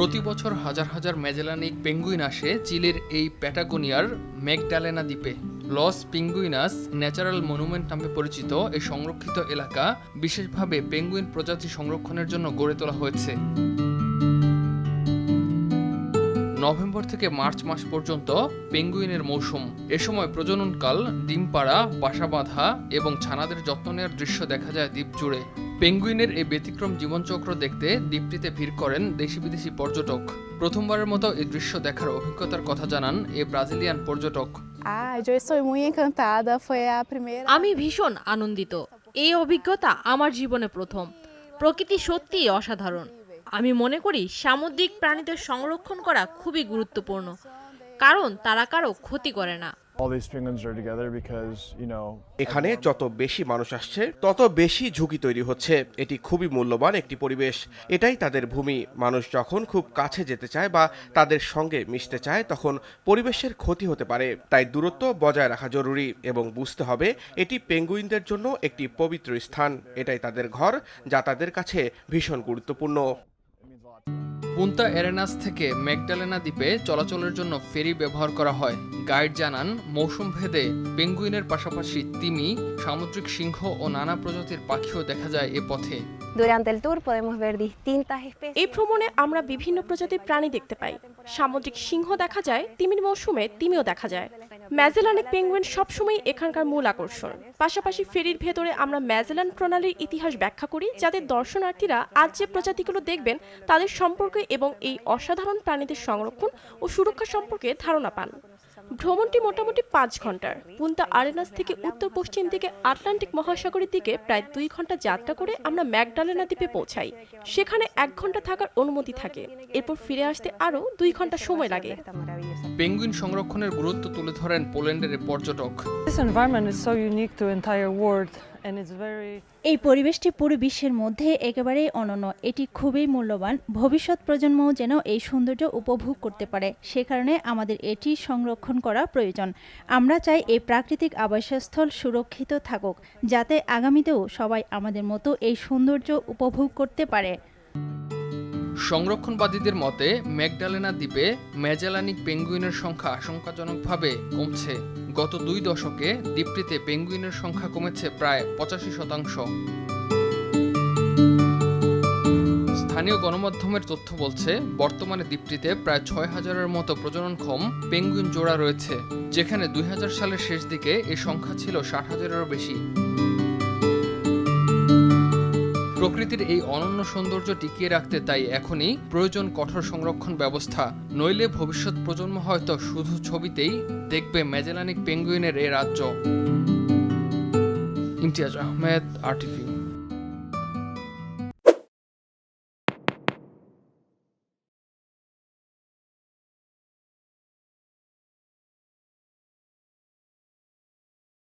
প্রতি বছর হাজার হাজার ম্যাজেলানিক পেঙ্গুইন আসে চিলির এই প্যাটাগোনিয়ার ম্যাগডালেনা দ্বীপে। লস পিঙ্গুইনাস ন্যাচারাল মনুমেন্ট নামে পরিচিত এই সংরক্ষিত এলাকা বিশেষভাবে পেঙ্গুইন প্রজাতি সংরক্ষণের জন্য গড়ে তোলা হয়েছে। নভেম্বর থেকে মার্চ মাস পর্যন্ত পেঙ্গুইনের মৌসুম। এ সময় প্রজননকাল, ডিম পাড়া, বাসা বাঁধা এবং ছানাদের যত্ন নেওয়ার দৃশ্য দেখা যায় দ্বীপ জুড়ে। পেঙ্গুইনের এই ব্যতিক্রম জীবনচক্র দেখতে দ্বীপটিতে ভিড় করেন দেশি বিদেশি পর্যটক। প্রথমবারের মতো এই দৃশ্য দেখার অভিজ্ঞতার কথা জানান এই ব্রাজিলিয়ান পর্যটক। আমি ভীষণ আনন্দিত। এই অভিজ্ঞতা আমার জীবনে প্রথম। প্রকৃতি সত্যিই অসাধারণ। আমি মনে করি সামুদ্রিক প্রাণীদের সংরক্ষণ করা খুবই গুরুত্বপূর্ণ, কারণ তারা কারো ক্ষতি করে না। এখানে যত বেশি মানুষ আসছে তত বেশি ঝুঁকি তৈরি হচ্ছে। এটি খুবই মূল্যবান একটি পরিবেশ। এটাই তাদের ভূমি। মানুষ যখন খুব কাছে যেতে চায় বা তাদের সঙ্গে মিশতে চায় তখন পরিবেশের ক্ষতি হতে পারে। তাই দূরত্ব বজায় রাখা জরুরি এবং বুঝতে হবে এটি পেঙ্গুইনদের জন্য একটি পবিত্র স্থান। এটাই তাদের ঘর, যা তাদের কাছে ভীষণ গুরুত্বপূর্ণ। পুন্তা এরেনাস থেকে ম্যাগডালেনা দ্বীপে চলাচলের জন্য ফেরি ব্যবহার করা হয়। গাইড জানান, মৌসুম ভেদে পেঙ্গুইনের পাশাপাশি তিমি, সামুদ্রিক সিংহ ও নানা প্রজাতির পাখিও দেখা যায় এ পথে। এই ভ্রমণে আমরা বিভিন্ন প্রজাতির প্রাণী দেখতে পাই। সামুদ্রিক সিংহ দেখা যায়, তিমির মৌসুমে তিমিও দেখা যায়। ম্যাজেলানিক পেঙ্গুইন সবসময় এখানকার মূল আকর্ষণ। পাশাপাশি ফেরির ভেতরে আমরা ম্যাজেলান প্রণালীর ইতিহাস ব্যাখ্যা করি, যাতে দর্শনার্থীরা আজ যে প্রজাতিগুলো দেখবেন তাদের সম্পর্কে এবং এই অসাধারণ প্রাণীদের সংরক্ষণ ও সুরক্ষা সম্পর্কে ধারণা পান। ভ্রমণটি মোটামুটি 5 ঘন্টার। পুন্তা আরেনাস থেকে উত্তর পশ্চিম দিকে আটলান্টিক মহাসাগরের দিকে প্রায় 2 ঘন্টা যাত্রা করে আমরা ম্যাগডালেনা দ্বীপে পৌঁছাই। সেখানে 1 ঘন্টা থাকার অনুমতি থাকে। এরপর ফিরে আসতে আরও 2 ঘন্টা সময় লাগে। পেঙ্গুইন সংরক্ষণের গুরুত্ব তুলে ধরেন পোল্যান্ডের পর্যটক। এই পরিবেশটি পুরো বিশ্বের মধ্যে একেবারেই অনন্য। এটি খুবই মূল্যবান। ভবিষ্যৎ প্রজন্মও যেন এই সৌন্দর্য উপভোগ করতে পারে, সে কারণে আমাদের এটি সংরক্ষণ করা প্রয়োজন। আমরা চাই এই প্রাকৃতিক আবাসস্থল সুরক্ষিত থাকুক, যাতে আগামীতেও সবাই আমাদের মতো এই সৌন্দর্য উপভোগ করতে পারে। সংরক্ষণবাদীদের মতে ম্যাগডালেনা দ্বীপে ম্যাজেলানিক পেঙ্গুইনের সংখ্যা আশঙ্কাজনকভাবে কমছে। গত 2 দশকে দ্বীপটিতে পেঙ্গুইনের সংখ্যা কমেছে প্রায় 85%। স্থানীয় গণমাধ্যমের তথ্য বলছে, বর্তমানে দ্বীপটিতে প্রায় 6000-এর মতো প্রজননক্ষম পেঙ্গুইন জোড়া রয়েছে, যেখানে 2000 সালের শেষ দিকে এ সংখ্যা ছিল 60,000-এরও বেশি। প্রকৃতির এই অনন্য সৌন্দর্য টিকিয়ে রাখতে তাই এখনই প্রয়োজন কঠোর সংরক্ষণ ব্যবস্থা, নইলে ভবিষ্যৎ প্রজন্ম হয়তো শুধু ছবিতেই দেখবে ম্যাজেলানিক পেঙ্গুইনের এ রাজ্য। ইমতিয়াজ আহমেদ, RTV।